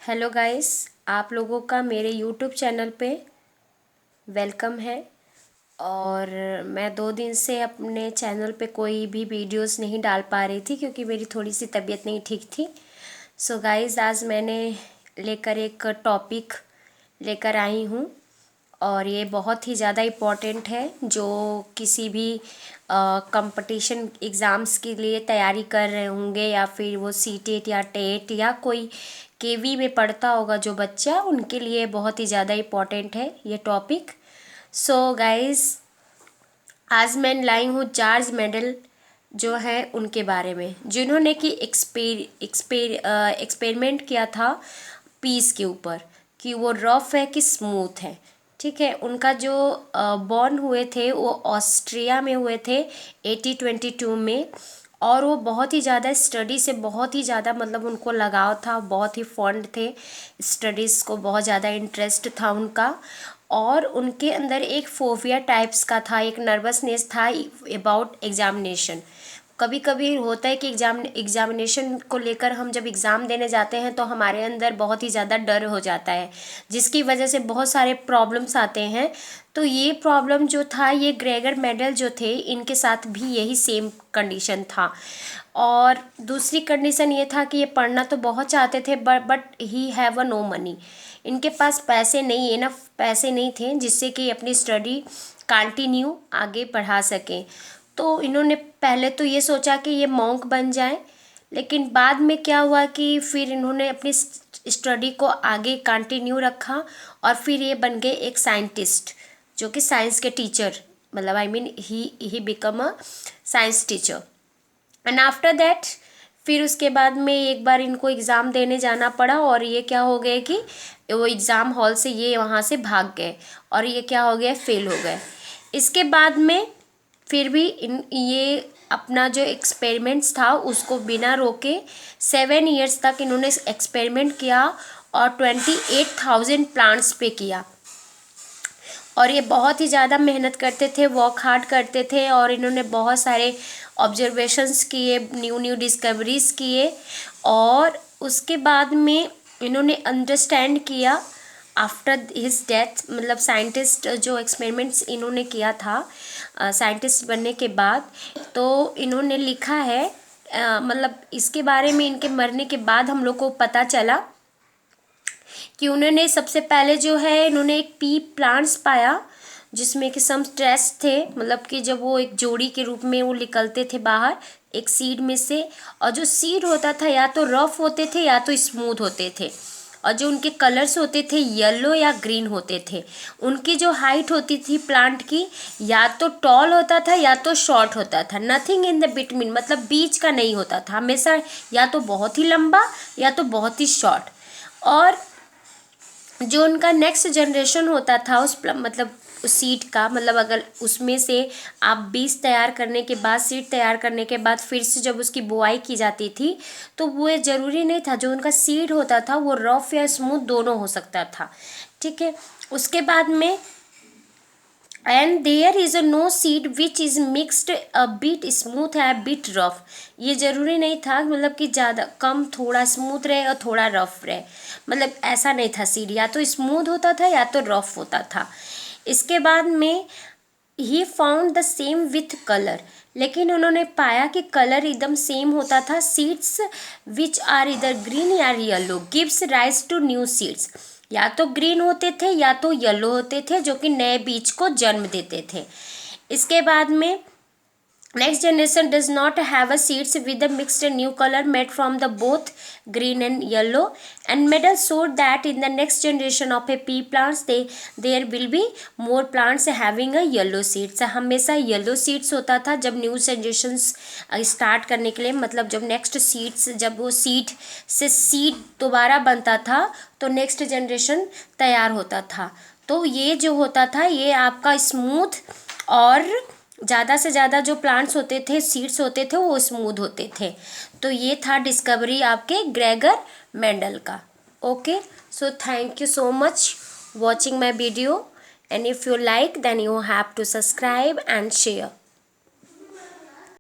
Hello guys, आप लोगों का मेरे यूट्यूब चैनल पे वेलकम है। और मैं 2 दिन से अपने चैनल पे कोई भी वीडियोस नहीं डाल पा रही थी क्योंकि मेरी थोड़ी सी तबीयत नहीं ठीक थी। सो गाइस, आज मैंने लेकर एक टॉपिक लेकर आई हूँ और ये बहुत ही ज़्यादा इम्पोर्टेंट है। जो किसी भी कंपटीशन एग्ज़ाम्स के लिए तैयारी कर रहे होंगे या फिर वो सीटेट या टेट या कोई केवी में पढ़ता होगा जो बच्चा, उनके लिए बहुत ही ज़्यादा इम्पोर्टेंट है ये टॉपिक। सो गाइस, आज मैं लाई हूँ जॉर्ज मेडल जो है उनके बारे में, जिन्होंने कि एक्सपेरिमेंट किया था पीस के ऊपर कि वो रफ है कि स्मूथ है। ठीक है, उनका जो बॉर्न हुए थे वो ऑस्ट्रिया में हुए थे 1822 में। और वो बहुत ही ज़्यादा स्टडी से बहुत ही ज़्यादा मतलब उनको लगाव था, बहुत ही फॉन्ड थे स्टडीज़ को, बहुत ज़्यादा इंटरेस्ट था उनका। और उनके अंदर एक फोबिया टाइप्स का था, एक नर्वसनेस था अबाउट एग्जामिनेशन। कभी कभी होता है कि एग्जामिनेशन को लेकर हम जब एग्ज़ाम देने जाते हैं तो हमारे अंदर बहुत ही ज़्यादा डर हो जाता है, जिसकी वजह से बहुत सारे प्रॉब्लम्स आते हैं। तो ये प्रॉब्लम जो था, ये ग्रेगर मेडल जो थे, इनके साथ भी यही सेम कंडीशन था। और दूसरी कंडीशन ये था कि ये पढ़ना तो बहुत चाहते थे but he have a no money. इनके पास पैसे नहीं, इनफ पैसे नहीं थे जिससे कि अपनी स्टडी कंटिन्यू आगे बढ़ा सकें। तो इन्होंने पहले तो ये सोचा कि ये मॉन्क बन जाए, लेकिन बाद में क्या हुआ कि फिर इन्होंने अपनी स्टडी को आगे कंटिन्यू रखा और फिर ये बन गए एक साइंटिस्ट, जो कि साइंस के टीचर, मतलब I mean he become a science teacher. And after that फिर उसके बाद में एक बार इनको एग्ज़ाम देने जाना पड़ा और ये क्या हो गए कि वो एग्ज़ाम हॉल से ये वहाँ से भाग गए और ये क्या हो गया, फेल हो गए। इसके बाद में फिर भी ये अपना जो एक्सपेरिमेंट्स था उसको बिना रोके 7 ईयर्स तक इन्होंने एक्सपेरिमेंट किया और 28,000 प्लांट्स पे किया। और ये बहुत ही ज़्यादा मेहनत करते थे, वर्क हार्ड करते थे और इन्होंने बहुत सारे ऑब्जर्वेशंस किए, न्यू न्यू डिस्कवरीज किए। और उसके बाद में इन्होंने अंडरस्टैंड किया आफ्टर हिज डेथ, मतलब साइंटिस्ट जो एक्सपेरिमेंट्स इन्होंने किया था साइंटिस्ट बनने के बाद, तो इन्होंने लिखा है मतलब इसके बारे में इनके मरने के बाद हम लोग को पता चला कि उन्होंने सबसे पहले जो है इन्होंने एक पी प्लांट्स पाया जिसमें कि सम स्ट्रेस थे, मतलब कि जब वो एक जोड़ी के रूप में वो निकलते थे बाहर एक सीड में से, और जो सीड होता था या तो रफ होते थे या तो स्मूथ होते थे, और जो उनके कलर्स होते थे येलो या ग्रीन होते थे। उनकी जो हाइट होती थी प्लांट की, या तो टॉल होता था या तो शॉर्ट होता था, नथिंग इन द बिटवीन, मतलब बीच का नहीं होता था, हमेशा या तो बहुत ही लंबा या तो बहुत ही शॉर्ट। और जो उनका नेक्स्ट जनरेशन होता था उस मतलब उस सीड का, मतलब अगर उसमें से आप बीज तैयार करने के बाद, सीड तैयार करने के बाद फिर से जब उसकी बुआई की जाती थी तो वो ज़रूरी नहीं था, जो उनका सीड होता था वो रफ या स्मूथ दोनों हो सकता था। ठीक है, उसके बाद में and there is a no seed which is mixed a bit smooth है बिट रफ। ये ज़रूरी नहीं था मतलब कि ज़्यादा कम, थोड़ा स्मूथ रहे और थोड़ा रफ रहे, मतलब ऐसा नहीं था। सीड या तो स्मूथ होता था या तो रफ होता था। इसके बाद में ही found the same with colour, लेकिन उन्होंने पाया कि कलर एकदम सेम होता था। सीड्स विच आर इधर ग्रीन या yellow gives rise to new seeds, या तो ग्रीन होते थे या तो येलो होते थे, जो कि नए बीज को जन्म देते थे। इसके बाद में next generation does not have a seeds with a mixed new color made from the both green and yellow, and Medal showed that in the next generation of a pea plants there will be more plants having a yellow seeds। हमेशा yellow seeds होता था जब new generations start करने के लिए, मतलब जब next seeds, जब वो सीड से सीड दोबारा बनता था तो नेक्स्ट जनरेशन तैयार होता था। तो ये जो होता था ये आपका स्मूथ और ज़्यादा से ज़्यादा जो प्लांट्स होते थे, सीड्स होते थे, वो स्मूथ होते थे। तो ये था डिस्कवरी आपके ग्रेगर मेंडल का। Okay, so thank you so much watching my video, and if you like then you have to subscribe and share.